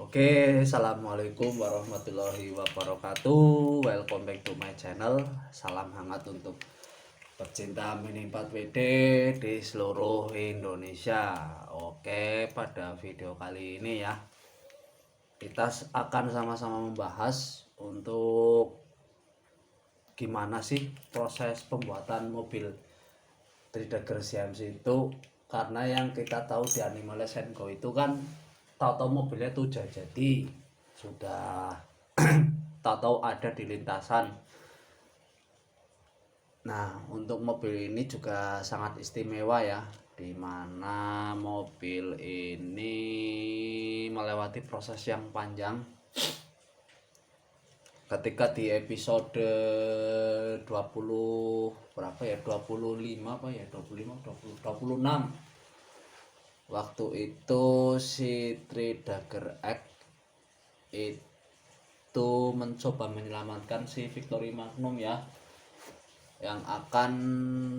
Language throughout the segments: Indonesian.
Oke, assalamualaikum warahmatullahi wabarakatuh. Welcome back to my channel. Salam hangat untuk pecinta Mini 4WD di seluruh Indonesia. Oke, pada video kali ini ya, kita akan sama-sama membahas untuk gimana sih proses pembuatan mobil Tridagger CMC itu. Karena yang kita tahu di Animal Go itu kan tahu-tahu mobilnya tuh jadi sudah tahu-tahu ada di lintasan. Nah, untuk mobil ini juga sangat istimewa ya, dimana mobil ini melewati proses yang panjang. Ketika di episode 20 berapa ya, 25 apa ya, 25 20 26 waktu itu si Tridagger X itu mencoba menyelamatkan si Victory Magnum ya, yang akan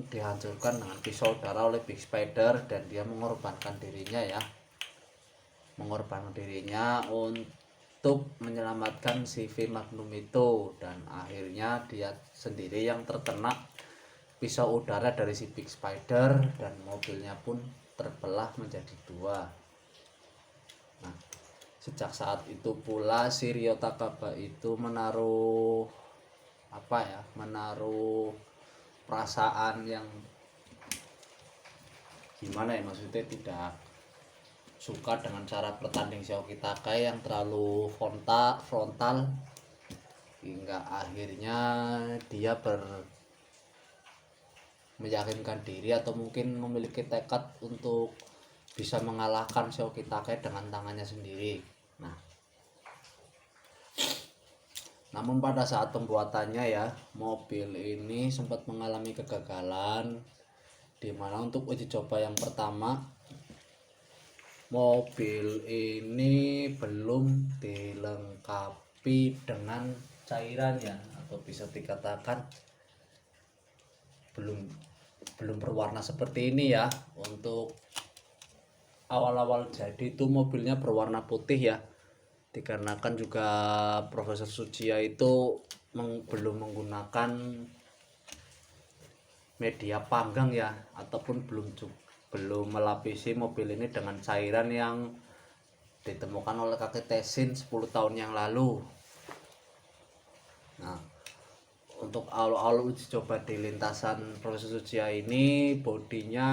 dihancurkan dengan pisau darah oleh Big Spider, dan dia mengorbankan dirinya untuk menyelamatkan si V Magnum itu, dan akhirnya dia sendiri yang terkena pisau udara dari si Big Spider dan mobilnya pun terbelah menjadi dua. Nah, sejak saat itu pula si Ryota Kaba itu menaruh perasaan yang gimana ya, maksudnya tidak suka dengan cara bertanding Xiaoki Takai yang terlalu frontal, hingga akhirnya dia meyakinkan diri atau mungkin memiliki tekad untuk bisa mengalahkan Xiaoki Takai dengan tangannya sendiri. Namun pada saat pembuatannya ya, mobil ini sempat mengalami kegagalan, dimana untuk uji coba yang pertama mobil ini belum dilengkapi dengan cairan ya, atau bisa dikatakan belum berwarna seperti ini ya. Untuk awal-awal jadi itu mobilnya berwarna putih ya, dikarenakan juga Profesor Tsuchiya itu belum menggunakan media panggang ya, ataupun belum melapisi mobil ini dengan cairan yang ditemukan oleh kakek Tessin 10 tahun yang lalu. Nah, untuk awal-awal uji coba di lintasan Profesor Tsuchiya ini, bodinya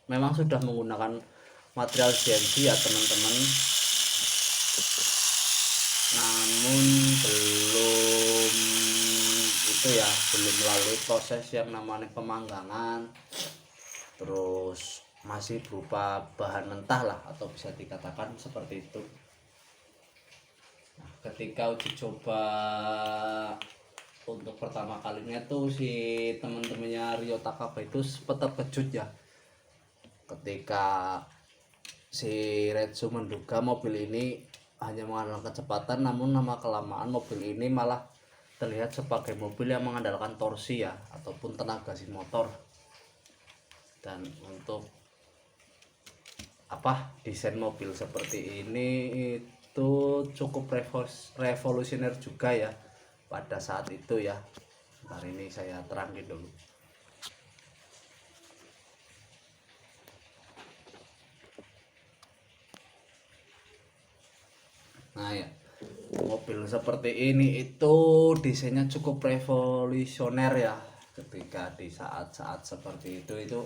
memang sudah menggunakan material CNC ya teman-teman, namun belum melalui proses yang namanya pemanggangan, terus masih berupa bahan mentah lah, atau bisa dikatakan seperti itu. Nah, ketika uji coba untuk pertama kalinya tuh si teman-temannya Ryota Kaba itu sempat terkejut ya, ketika si Retsu menduga mobil ini hanya mengandalkan kecepatan, namun lama kelamaan mobil ini malah terlihat sebagai mobil yang mengandalkan torsi ya, ataupun tenaga si motor. Dan untuk desain mobil seperti ini itu cukup revolusioner juga ya pada saat itu ya. Hari ini saya terangin dulu. Nah ya, mobil seperti ini itu desainnya cukup revolusioner ya, ketika di saat-saat seperti itu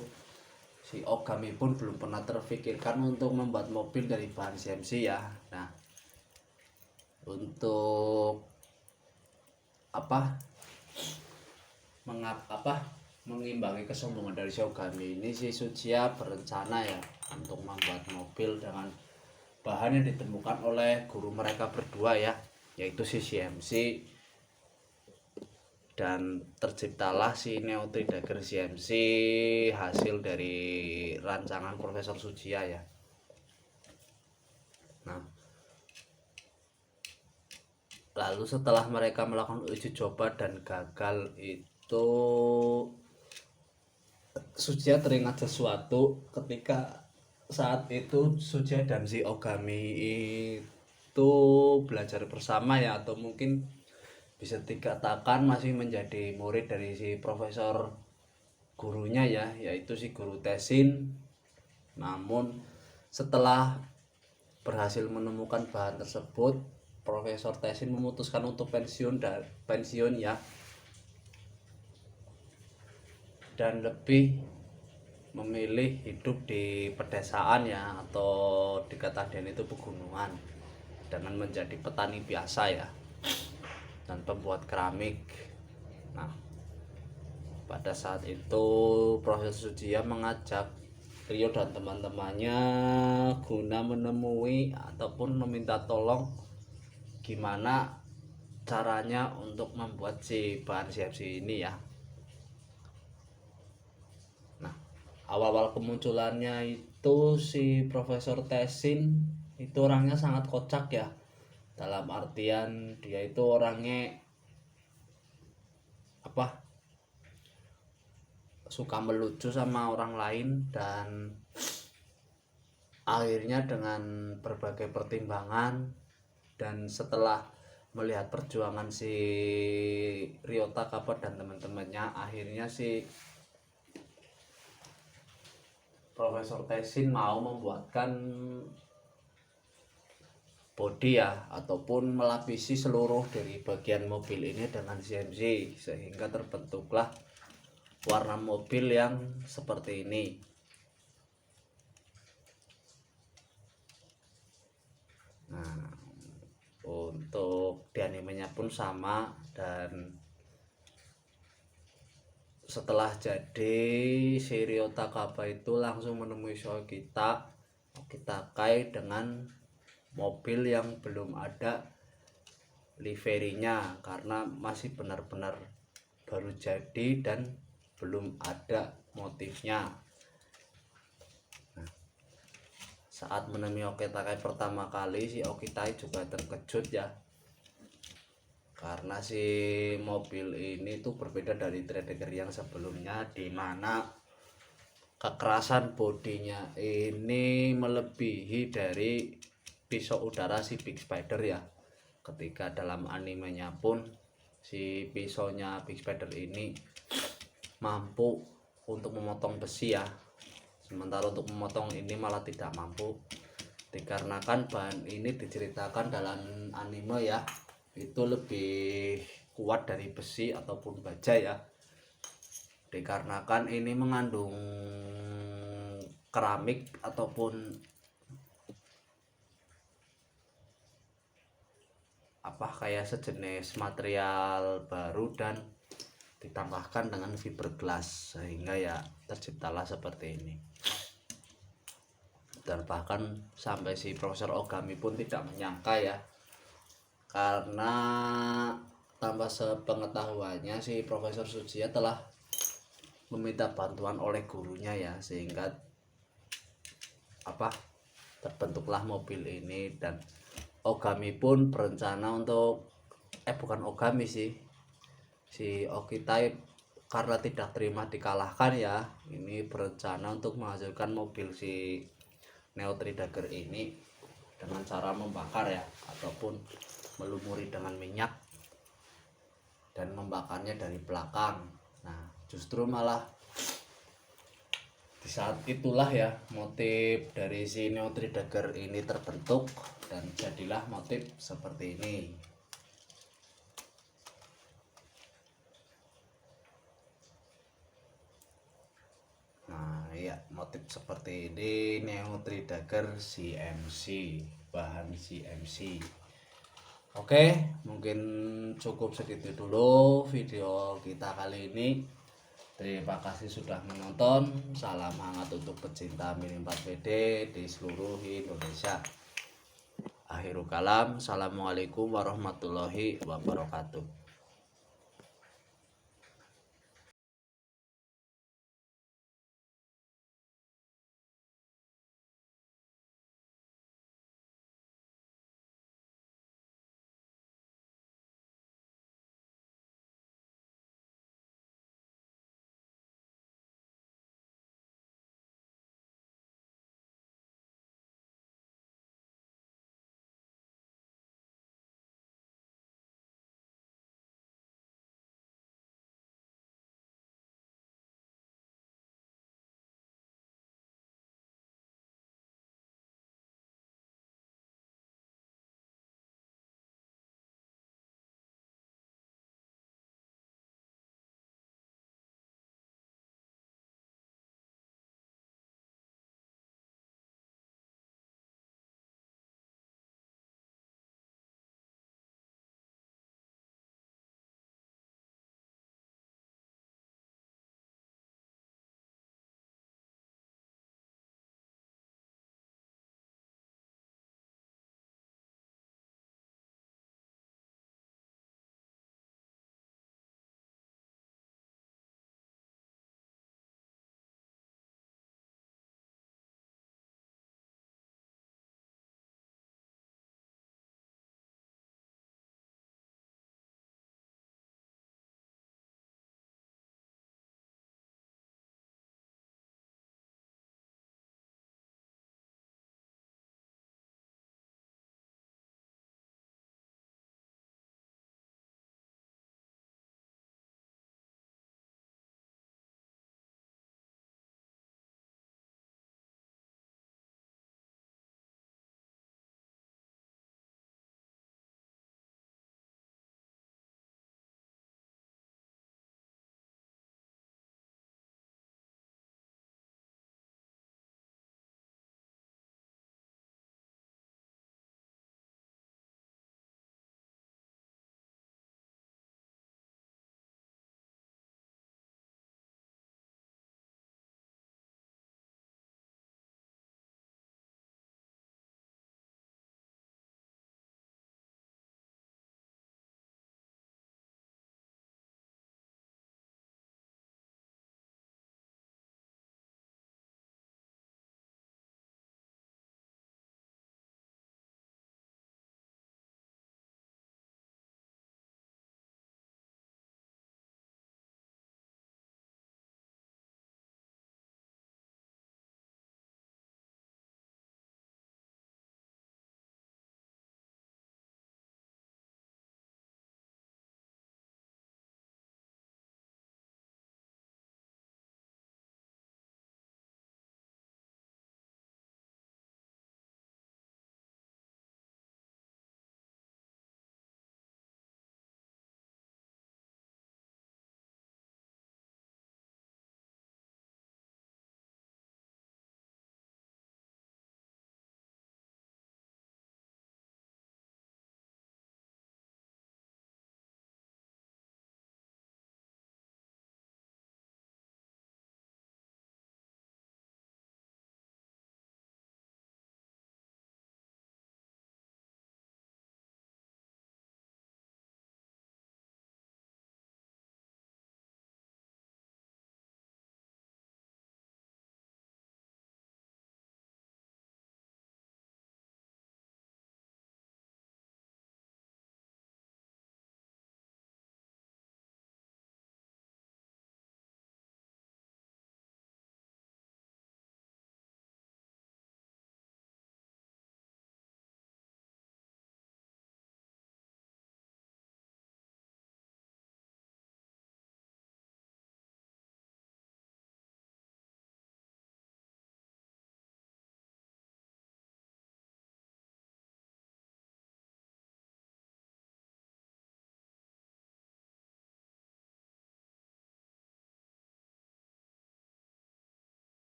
si Ogami pun belum pernah terfikirkan untuk membuat mobil dari bahan CNC ya. Nah, untuk mengimbangi kesombongan dari Ogami ini, si Tsuchiya berencana ya untuk membuat mobil dengan bahan yang ditemukan oleh guru mereka berdua ya, yaitu si CMC, dan terciptalah si Neo Tridagger CMC hasil dari rancangan Profesor Tsuchiya ya. Nah, lalu setelah mereka melakukan uji coba dan gagal itu, Tsuchiya teringat sesuatu ketika saat itu Suja dan si Ogami itu belajar bersama ya, atau mungkin bisa dikatakan masih menjadi murid dari si profesor gurunya ya, yaitu si guru Tesin. Namun setelah berhasil menemukan bahan tersebut, Profesor Tesin memutuskan untuk pensiun ya, dan lebih memilih hidup di pedesaan ya, atau dikata Dan itu pegunungan, dengan menjadi petani biasa ya, dan pembuat keramik. Nah, pada saat itu Profesor Sujia mengajak Rio dan teman-temannya guna menemui ataupun meminta tolong gimana caranya untuk membuat si bahan CFC ini ya. Nah, awal-awal kemunculannya itu si Profesor Tesin itu orangnya sangat kocak ya, dalam artian dia itu orangnya apa, suka melucu sama orang lain, dan akhirnya dengan berbagai pertimbangan dan setelah melihat perjuangan si Ryota Kabat dan teman-temannya, akhirnya si Profesor Tesin mau membuatkan bodi ya, ataupun melapisi seluruh dari bagian mobil ini dengan CNC, sehingga terbentuklah warna mobil yang seperti ini. Nah, untuk di animenya pun sama, dan setelah jadi si Ryota Kaba itu langsung menemui kita kait dengan mobil yang belum ada liverinya, karena masih benar-benar baru jadi dan belum ada motifnya. Nah, saat menemui Okitakai pertama kali, si Okitai juga terkejut ya, karena si mobil ini tuh berbeda dari Tredegar yang sebelumnya, dimana kekerasan bodinya ini melebihi dari pisau udara si Big Spider ya. Ketika dalam animenya pun si pisaunya Big Spider ini mampu untuk memotong besi ya, sementara untuk memotong ini malah tidak mampu, dikarenakan bahan ini diceritakan dalam anime ya, itu lebih kuat dari besi ataupun baja ya, dikarenakan ini mengandung keramik ataupun apa, kayak sejenis material baru dan ditambahkan dengan fiberglass, sehingga ya terciptalah seperti ini. Dan bahkan sampai si Profesor Ogami pun tidak menyangka ya, karena tanpa sepengetahuannya si Profesor Sujia telah meminta bantuan oleh gurunya ya, sehingga apa, terbentuklah mobil ini. Dan Ogami pun berencana untuk bukan Ogami sih, si Okitai karena tidak terima dikalahkan ya, ini berencana untuk menghasilkan mobil si Neo Three Dagger ini dengan cara membakar ya, ataupun melumuri dengan minyak dan membakarnya dari belakang. Nah, justru malah di saat itulah ya motif dari si Neo Three Dagger ini terbentuk, dan jadilah motif seperti ini. Nah ya, motif seperti ini Neo Three Dagger CMC, bahan CMC. Oke, mungkin cukup segitu dulu video kita kali ini. Terima kasih sudah menonton. Salam hangat untuk pecinta Mini 4WD di seluruh Indonesia. Akhirul kalam, assalamualaikum warahmatullahi wabarakatuh.